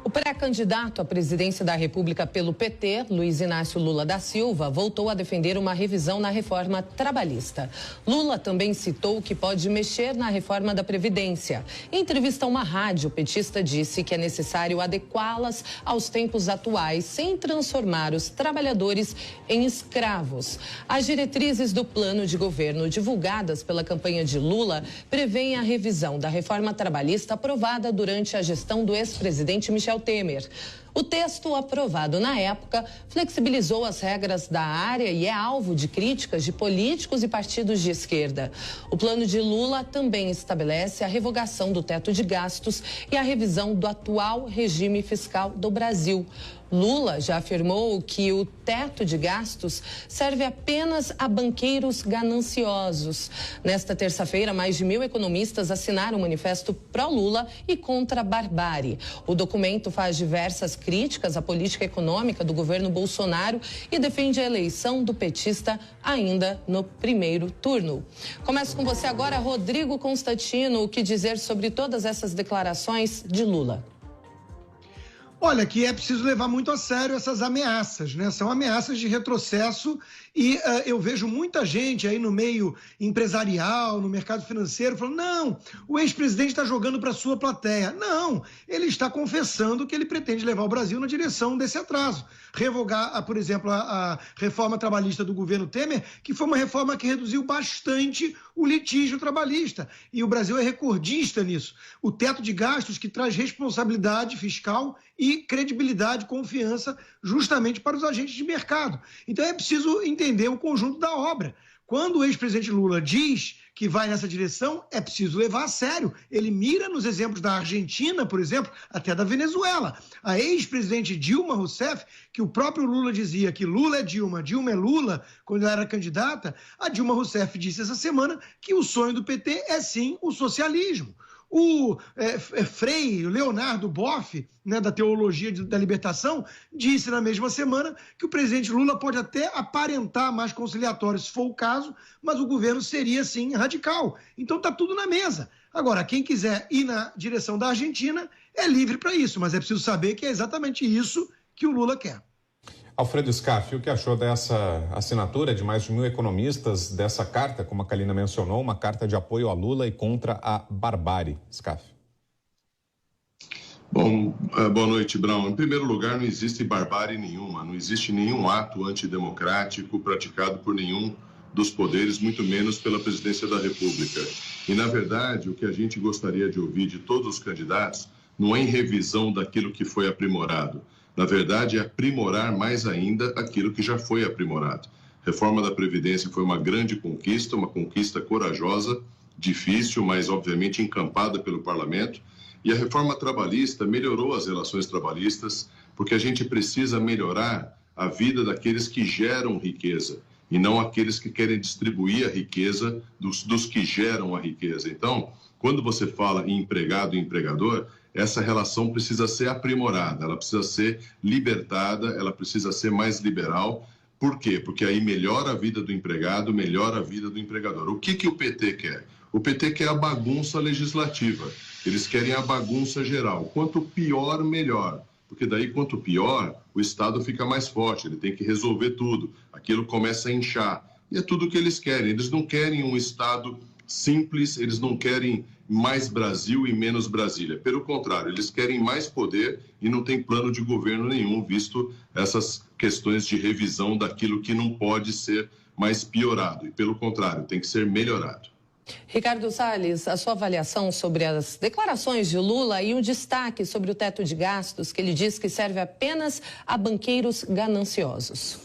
O pré-candidato à presidência da República pelo PT, Luiz Inácio Lula da Silva, voltou a defender uma revisão na reforma trabalhista. Lula também citou que pode mexer na reforma da Previdência. Em entrevista a uma rádio, o petista disse que é necessário adequá-las aos tempos atuais, sem transformar os trabalhadores em escravos. As diretrizes do plano de governo divulgadas pela campanha de Lula prevêem a revisão da reforma trabalhista aprovada durante a gestão do ex-presidente Michel Temer. O texto aprovado na época flexibilizou as regras da área e é alvo de críticas de políticos e partidos de esquerda. O plano de Lula também estabelece a revogação do teto de gastos e a revisão do atual regime fiscal do Brasil. Lula já afirmou que o teto de gastos serve apenas a banqueiros gananciosos. Nesta terça-feira, mais de 1.000 economistas assinaram um manifesto pró-Lula e contra a barbárie. O documento faz diversas críticas à política econômica do governo Bolsonaro e defende a eleição do petista ainda no primeiro turno. Começo com você agora, Rodrigo Constantino. O que dizer sobre todas essas declarações de Lula? Olha, que é preciso levar muito a sério essas ameaças, né? São ameaças de retrocesso e eu vejo muita gente aí no meio empresarial, no mercado financeiro, falando, não, o ex-presidente está jogando para a sua plateia. Não, ele está confessando que ele pretende levar o Brasil na direção desse atraso. Revogar, por exemplo, a reforma trabalhista do governo Temer, que foi uma reforma que reduziu bastante o litígio trabalhista. E o Brasil é recordista nisso. O teto de gastos que traz responsabilidade fiscal e credibilidade, confiança, justamente para os agentes de mercado. Então é preciso entender o conjunto da obra. Quando o ex-presidente Lula diz que vai nessa direção, é preciso levar a sério. Ele mira nos exemplos da Argentina, por exemplo, até da Venezuela. A ex-presidente Dilma Rousseff, que o próprio Lula dizia que Lula é Dilma, Dilma é Lula, quando ela era candidata, a Dilma Rousseff disse essa semana que o sonho do PT é sim o socialismo. O Frei Leonardo Boff, né, da Teologia da Libertação, disse na mesma semana que o presidente Lula pode até aparentar mais conciliatório, se for o caso, mas o governo seria, sim, radical. Então está tudo na mesa. Agora, quem quiser ir na direção da Argentina é livre para isso, mas é preciso saber que é exatamente isso que o Lula quer. Alfredo Scaff, o que achou dessa assinatura de mais de 1.000 economistas, dessa carta, como a Kalina mencionou, uma carta de apoio a Lula e contra a barbárie? Scaff. Bom, boa noite, Brown. Em primeiro lugar, não existe barbárie nenhuma, não existe nenhum ato antidemocrático praticado por nenhum dos poderes, muito menos pela presidência da República. E, na verdade, o que a gente gostaria de ouvir de todos os candidatos não é em revisão daquilo que foi aprimorado. Na verdade, é aprimorar mais ainda aquilo que já foi aprimorado. A reforma da Previdência foi uma grande conquista, uma conquista corajosa, difícil, mas obviamente encampada pelo Parlamento. E a reforma trabalhista melhorou as relações trabalhistas, porque a gente precisa melhorar a vida daqueles que geram riqueza, e não aqueles que querem distribuir a riqueza dos que geram a riqueza. Então, quando você fala em empregado e empregador, essa relação precisa ser aprimorada, ela precisa ser libertada, ela precisa ser mais liberal. Por quê? Porque aí melhora a vida do empregado, melhora a vida do empregador. O que o PT quer? O PT quer a bagunça legislativa, eles querem a bagunça geral. Quanto pior, melhor. Porque daí, quanto pior, o Estado fica mais forte, ele tem que resolver tudo, aquilo começa a inchar. E é tudo o que eles querem, eles não querem um Estado simples, eles não querem mais Brasil e menos Brasília. Pelo contrário, eles querem mais poder e não tem plano de governo nenhum, visto essas questões de revisão daquilo que não pode ser mais piorado. E pelo contrário, tem que ser melhorado. Ricardo Salles, a sua avaliação sobre as declarações de Lula e um destaque sobre o teto de gastos, que ele diz que serve apenas a banqueiros gananciosos.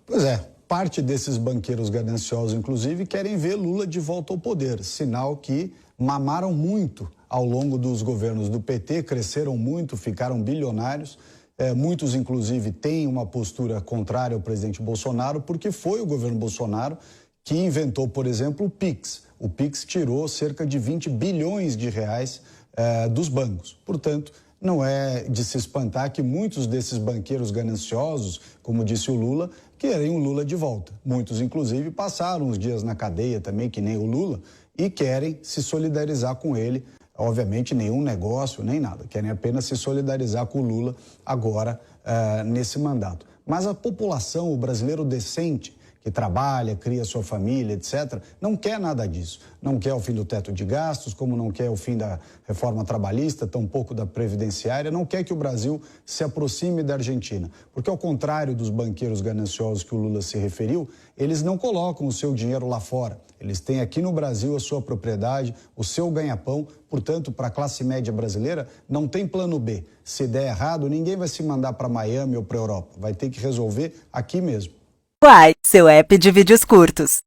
Pois é. Parte desses banqueiros gananciosos, inclusive, querem ver Lula de volta ao poder, sinal que mamaram muito ao longo dos governos do PT, cresceram muito, ficaram bilionários. Muitos, inclusive, têm uma postura contrária ao presidente Bolsonaro, porque foi o governo Bolsonaro que inventou, por exemplo, o PIX. O PIX tirou cerca de 20 bilhões de reais dos bancos. Portanto, não é de se espantar que muitos desses banqueiros gananciosos, como disse o Lula, querem o Lula de volta. Muitos, inclusive, passaram uns dias na cadeia também, que nem o Lula, e querem se solidarizar com ele obviamente, nenhum negócio, nem nada. Querem apenas se solidarizar com o Lula agora, nesse mandato. Mas a população, o brasileiro decente, que trabalha, cria sua família, etc., não quer nada disso. Não quer o fim do teto de gastos, como não quer o fim da reforma trabalhista, tampouco da previdenciária, não quer que o Brasil se aproxime da Argentina. Porque, ao contrário dos banqueiros gananciosos que o Lula se referiu, eles não colocam o seu dinheiro lá fora. Eles têm aqui no Brasil a sua propriedade, o seu ganha-pão. Portanto, para a classe média brasileira, não tem plano B. Se der errado, ninguém vai se mandar para Miami ou para a Europa. Vai ter que resolver aqui mesmo. Quai, seu app de vídeos curtos.